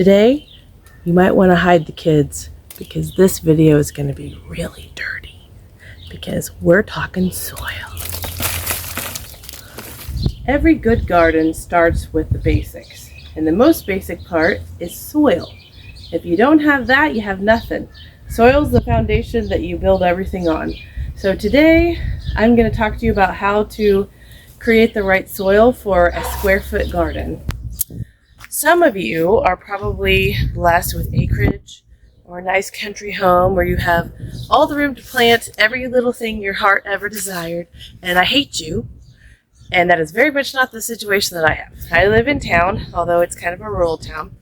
Today, you might want to hide the kids because this video is going to be really dirty because we're talking soil. Every good garden starts with the basics, and the most basic part is soil. If you don't have that, you have nothing. Soil is the foundation that you build everything on. So today, I'm going to talk to you about how to create the right soil for a square foot garden. Some of you are probably blessed with acreage or a nice country home where you have all the room to plant every little thing your heart ever desired, and I hate you. And that is very much not the situation that I have. I live in town, although it's kind of a rural town,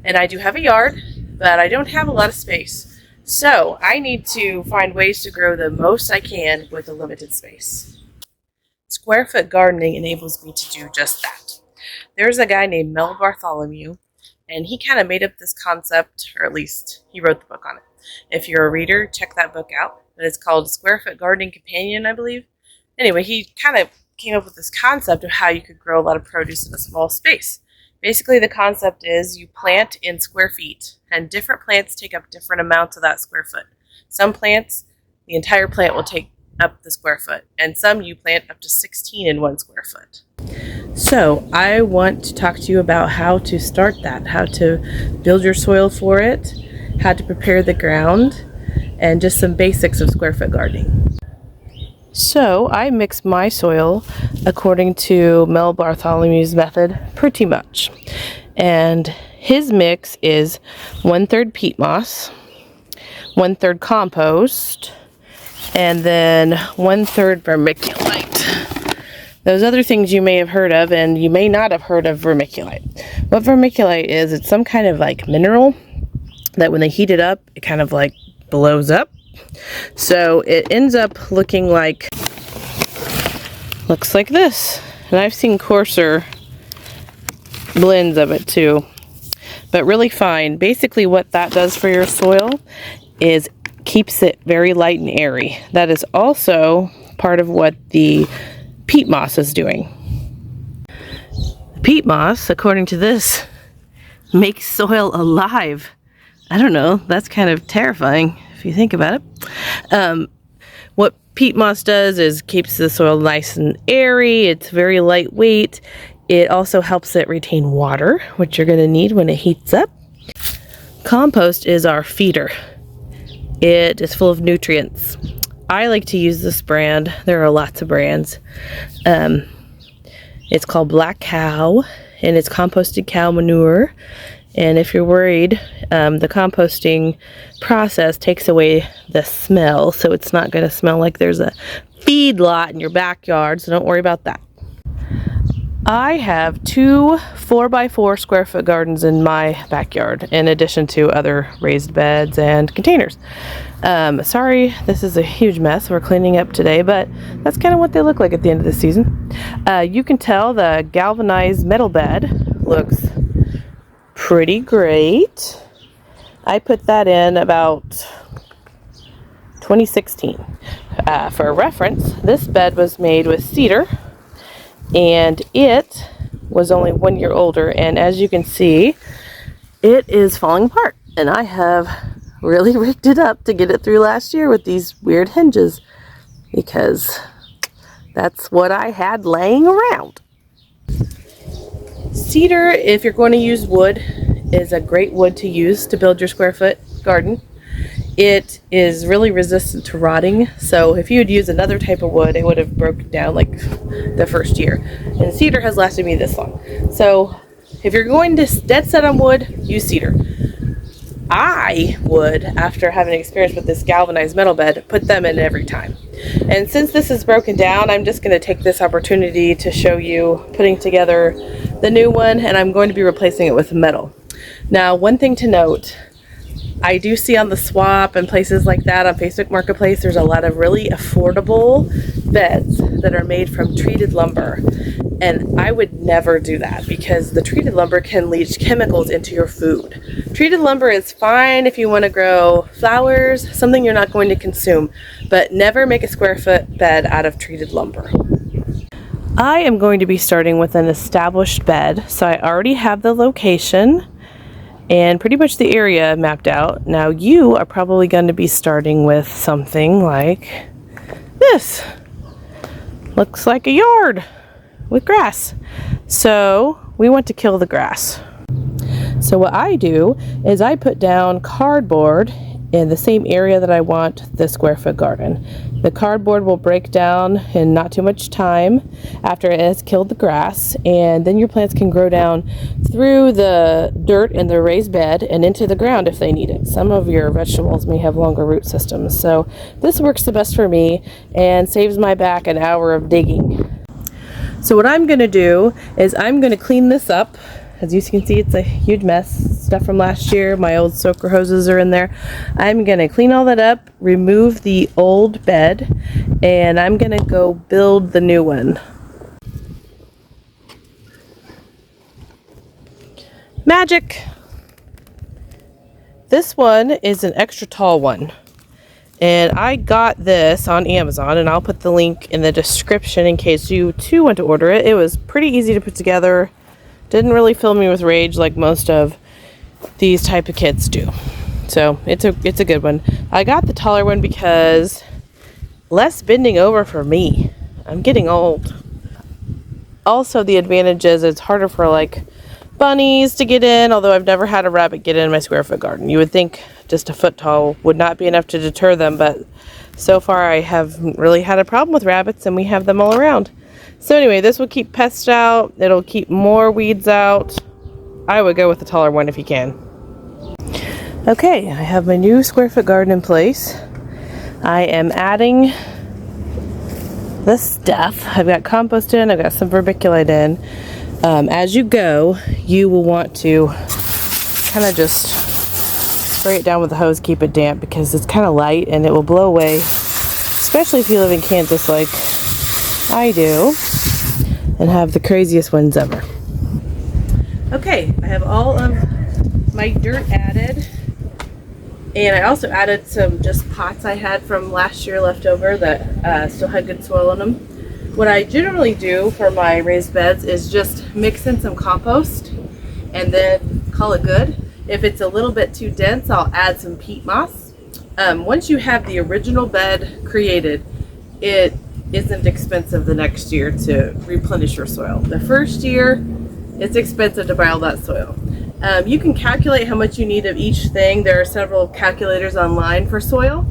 and I do have a yard, but I don't have a lot of space. So I need to find ways to grow the most I can with a limited space. Square foot gardening enables me to do just that. There's a guy named Mel Bartholomew, and he kind of made up this concept, or at least he wrote the book on it. If you're a reader, check that book out. But it's called Square Foot Gardening Companion, I believe. Anyway, he kind of came up with this concept of how you could grow a lot of produce in a small space. Basically, the concept is you plant in square feet, and different plants take up different amounts of that square foot. Some plants, the entire plant will take up the square foot, and some you plant up to 16 in 1 square foot. So I want to talk to you about how to start that, how to build your soil for it, how to prepare the ground, and just some basics of square foot gardening. So I mix my soil according to Mel Bartholomew's method pretty much. And his mix is 1/3 peat moss, 1/3 compost, and then 1/3 vermiculite. Those other things you may have heard of, and you may not have heard of vermiculite. What vermiculite is, it's some kind of like mineral that when they heat it up, it kind of like blows up. So it ends up looks like this. And I've seen coarser blends of it too, but really fine. Basically what that does for your soil is keeps it very light and airy. That is also part of what the peat moss is doing. Peat moss, according to this, makes soil alive. I don't know, that's kind of terrifying if you think about it. What peat moss does is keeps the soil nice and airy. It's very lightweight. It also helps it retain water, which you're going to need when it heats up. Compost is our feeder. It is full of nutrients. I like to use this brand. There are lots of brands. It's called Black Cow, and it's composted cow manure. And if you're worried, the composting process takes away the smell, so it's not going to smell like there's a feed lot in your backyard, so don't worry about that. I have 2 4x4 square foot gardens in my backyard, in addition to other raised beds and containers. Sorry, this is a huge mess. We're cleaning up today, but that's kind of what they look like at the end of the season. You can tell the galvanized metal bed looks pretty great. I put that in about 2016. For reference, this bed was made with cedar, and it was only 1 year older, and as you can see, it is falling apart, and I have really rigged it up to get it through last year with these weird hinges, because that's what I had laying around. Cedar, if you're going to use wood, is a great wood to use to build your square foot garden. It is really resistant to rotting, so if you would use another type of wood, it would have broken down like the first year. And cedar has lasted me this long. So if you're going to dead set on wood, use cedar. I would, after having experience with this galvanized metal bed, put them in every time. And since this is broken down, I'm just going to take this opportunity to show you putting together the new one, and I'm going to be replacing it with metal. Now, one thing to note, I do see on the swap and places like that on Facebook Marketplace, there's a lot of really affordable beds that are made from treated lumber. And I would never do that because the treated lumber can leach chemicals into your food. Treated lumber is fine if you want to grow flowers, something you're not going to consume, but never make a square foot bed out of treated lumber. I am going to be starting with an established bed, so I already have the location and pretty much the area mapped out. Now you are probably going to be starting with something like this. Looks like a yard with grass. So we want to kill the grass. So what I do is I put down cardboard in the same area that I want the square foot garden. The cardboard will break down in not too much time after it has killed the grass, and then your plants can grow down through the dirt in the raised bed and into the ground if they need it. Some of your vegetables may have longer root systems, so this works the best for me and saves my back an hour of digging. So what I'm going to do is I'm going to clean this up. As you can see, it's a huge mess. Stuff from last year. My old soaker hoses are in there. I'm going to clean all that up, remove the old bed, and I'm going to go build the new one. Magic! This one is an extra tall one. And I got this on Amazon, and I'll put the link in the description in case you too want to order it. It was pretty easy to put together. Didn't really fill me with rage like most of these type of kits do. So it's a good one. I got the taller one because less bending over for me. I'm getting old. Also, the advantage is it's harder for like bunnies to get in, although I've never had a rabbit get in my square foot garden. You would think just a foot tall would not be enough to deter them, but so far I haven't really had a problem with rabbits, and we have them all around. So anyway, this will keep pests out. It'll keep more weeds out. I would go with the taller one if you can. Okay, I have my new square foot garden in place. I am adding the stuff. I've got compost in, I've got some vermiculite in. As you go, you will want to kind of just spray it down with the hose, keep it damp, because it's kind of light and it will blow away, especially if you live in Kansas like I do and have the craziest winds ever. Okay, I have all of my dirt added, and I also added some just pots I had from last year left over that still had good soil in them. What I generally do for my raised beds is just mix in some compost and then call it good. If it's a little bit too dense, I'll add some peat moss. Once you have the original bed created, it isn't expensive the next year to replenish your soil. The first year, it's expensive to buy all that soil. You can calculate how much you need of each thing. There are several calculators online for soil,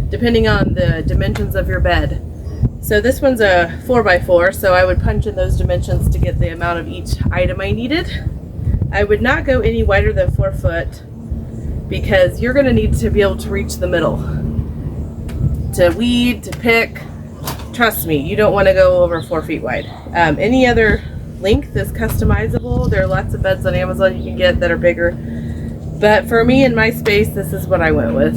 depending on the dimensions of your bed. So this one's a 4x4, so I would punch in those dimensions to get the amount of each item I needed. I would not go any wider than 4 foot because you're going to need to be able to reach the middle. To weed, to pick, trust me, you don't want to go over 4 feet wide. Any other length is customizable. There are lots of beds on Amazon you can get that are bigger. But for me in my space, this is what I went with.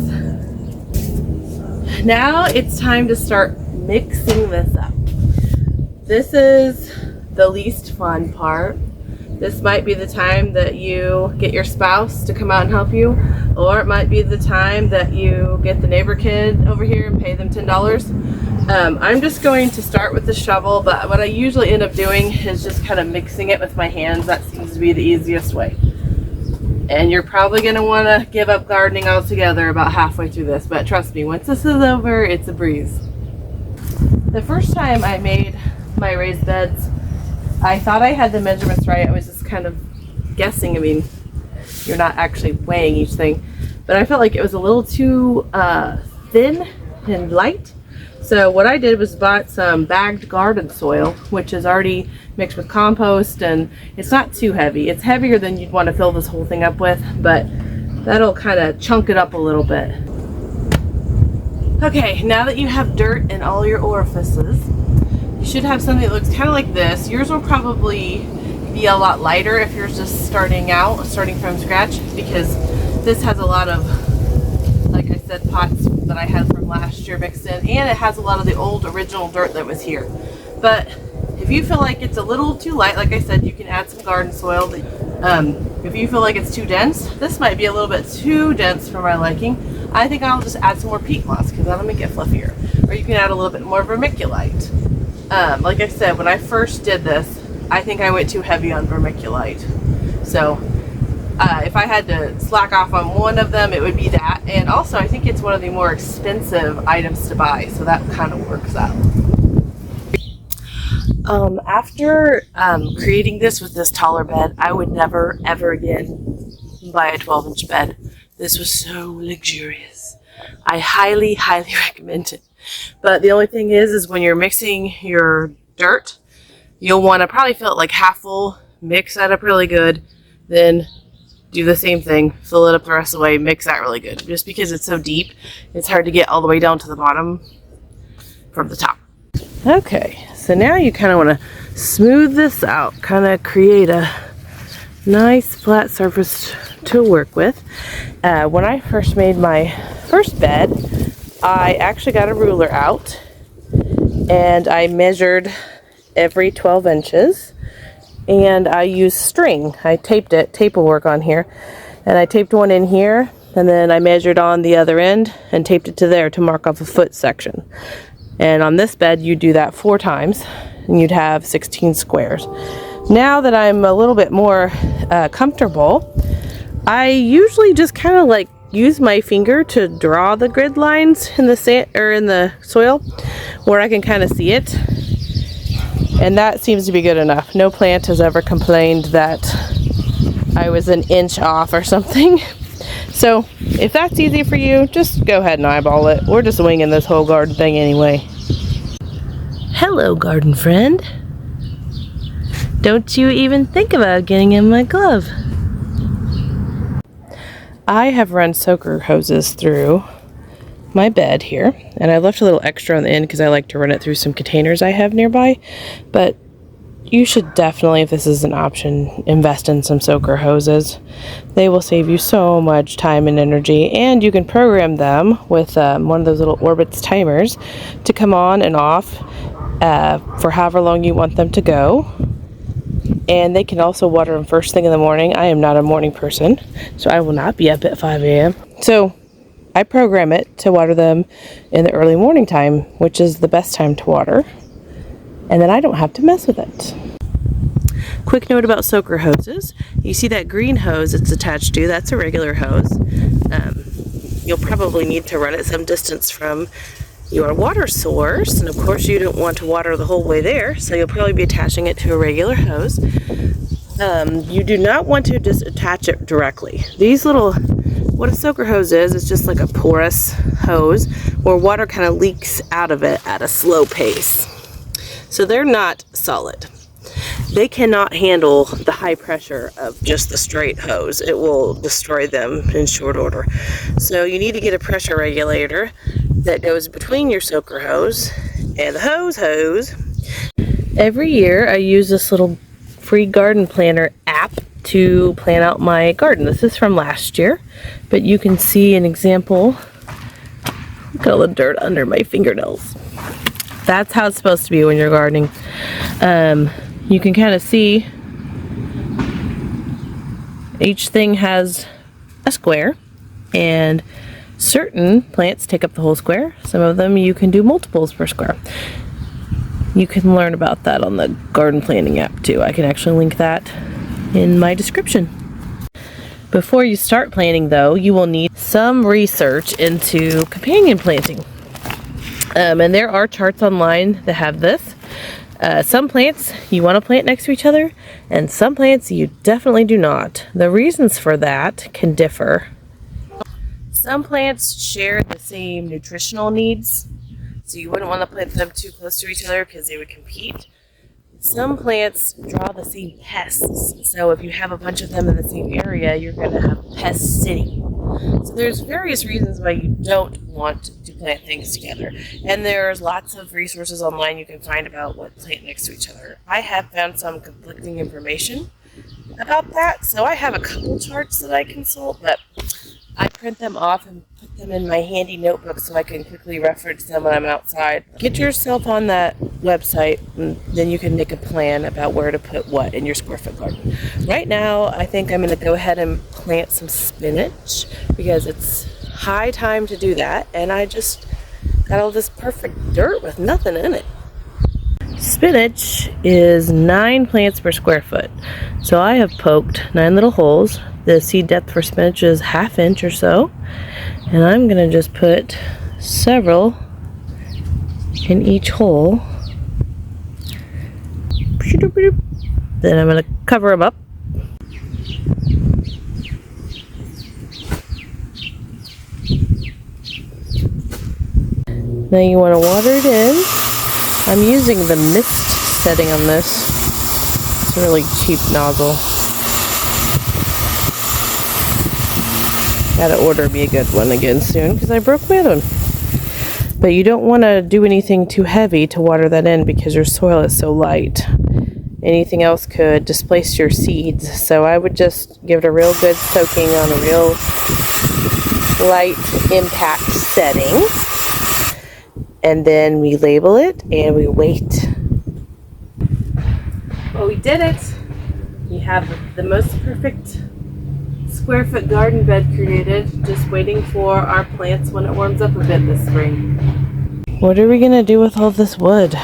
Now it's time to start mixing this up. This is the least fun part. This might be the time that you get your spouse to come out and help you, or it might be the time that you get the neighbor kid over here and pay them $10. I'm just going to start with the shovel, but what I usually end up doing is just kind of mixing it with my hands. That seems to be the easiest way. And you're probably going to want to give up gardening altogether about halfway through this, but trust me, once this is over, it's a breeze. The first time I made my raised beds, I thought I had the measurements right. I was just kind of guessing. I mean, you're not actually weighing each thing, but I felt like it was a little too thin and light. So what I did was bought some bagged garden soil, which is already mixed with compost, and it's not too heavy. It's heavier than you'd want to fill this whole thing up with, but that'll kind of chunk it up a little bit. Okay, now that you have dirt in all your orifices, you should have something that looks kind of like this. Yours will probably be a lot lighter if you're just starting from scratch, because this has a lot of, like I said, pots that I had from last year mixed in, and it has a lot of the old original dirt that was here. But if you feel like it's a little too light, like I said, you can add some garden soil. If you feel like it's too dense, this might be a little bit too dense for my liking. I think I'll just add some more peat moss because that'll make it fluffier. Or you can add a little bit more vermiculite. Like I said, when I first did this, I think I went too heavy on vermiculite. So If I had to slack off on one of them, it would be that. And also, I think it's one of the more expensive items to buy, so that kind of works out. After creating this with this taller bed, I would never, ever again buy a 12-inch bed. This was so luxurious. I highly, highly recommend it. But the only thing is when you're mixing your dirt, you'll want to probably fill it like half full, mix that up really good, then do the same thing, fill it up the rest of the way, mix that really good. Just because it's so deep, it's hard to get all the way down to the bottom from the top. Okay, so now you kind of want to smooth this out, kind of create a nice flat surface to work with. When I first made my first bed, I actually got a ruler out and I measured every 12 inches. And I used string. I taped it. Tape will work on here. And I taped one in here, and then I measured on the other end and taped it to there to mark off a foot section. And on this bed, you do that 4 times, and you'd have 16 squares. Now that I'm a little bit more comfortable, I usually just kind of like use my finger to draw the grid lines in the sand or in the soil, where I can kind of see it. And that seems to be good enough. No plant has ever complained that I was an inch off or something. So if that's easy for you, just go ahead and eyeball it. We're just winging this whole garden thing anyway. Hello, garden friend. Don't you even think about getting in my glove. I have run soaker hoses through my bed here, and I left a little extra on the end because I like to run it through some containers I have nearby. But you should definitely, if this is an option, invest in some soaker hoses. They will save you so much time and energy, and you can program them with one of those little Orbitz timers to come on and off for however long you want them to go. And they can also water them first thing in the morning. I am not a morning person, so I will not be up at 5 a.m. So I program it to water them in the early morning time, which is the best time to water. And then I don't have to mess with it. Quick note about soaker hoses. You see that green hose it's attached to, that's a regular hose. You'll probably need to run it some distance from your water source. And of course you don't want to water the whole way there, so you'll probably be attaching it to a regular hose. You do not want to just attach it directly. What a soaker hose is just like a porous hose where water kind of leaks out of it at a slow pace. So they're not solid. They cannot handle the high pressure of just the straight hose. It will destroy them in short order. So you need to get a pressure regulator that goes between your soaker hose and the hose. Every year I use this little free garden planner app to plan out my garden. This is from last year, but you can see an example. Look at all the dirt under my fingernails. That's how it's supposed to be when you're gardening. You can kind of see each thing has a square, and certain plants take up the whole square. Some of them you can do multiples per square. You can learn about that on the garden planning app too. I can actually link that in my description. Before you start planting though, you will need some research into companion planting. And there are charts online that have this. Some plants you want to plant next to each other, and some plants you definitely do not. The reasons for that can differ. Some plants share the same nutritional needs, so you wouldn't want to plant them too close to each other because they would compete. Some plants draw the same pests, so if you have a bunch of them in the same area, you're going to have pest city. So there's various reasons why you don't want to plant things together, and there's lots of resources online you can find about what plant next to each other. I have found some conflicting information about that, so I have a couple charts that I consult, but I print them off and put them in my handy notebook so I can quickly reference them when I'm outside. Get yourself on that website, and then you can make a plan about where to put what in your square foot garden. Right now, I think I'm going to go ahead and plant some spinach because it's high time to do that, and I just got all this perfect dirt with nothing in it. Spinach is 9 plants per square foot. So I have poked 9 little holes, The seed depth for spinach is 1/2 inch or so. And I'm going to just put several in each hole. Then I'm going to cover them up. Now you want to water it in. I'm using the mist setting on this. It's a really cheap nozzle. Gotta order me a good one again soon because I broke my other one. But you don't want to do anything too heavy to water that in because your soil is so light. Anything else could displace your seeds. So I would just give it a real good soaking on a real light impact setting. And then we label it and we wait. Well, we did it. We have the most perfect square foot garden bed created, just waiting for our plants when it warms up a bit this spring. What are we gonna do with all this wood?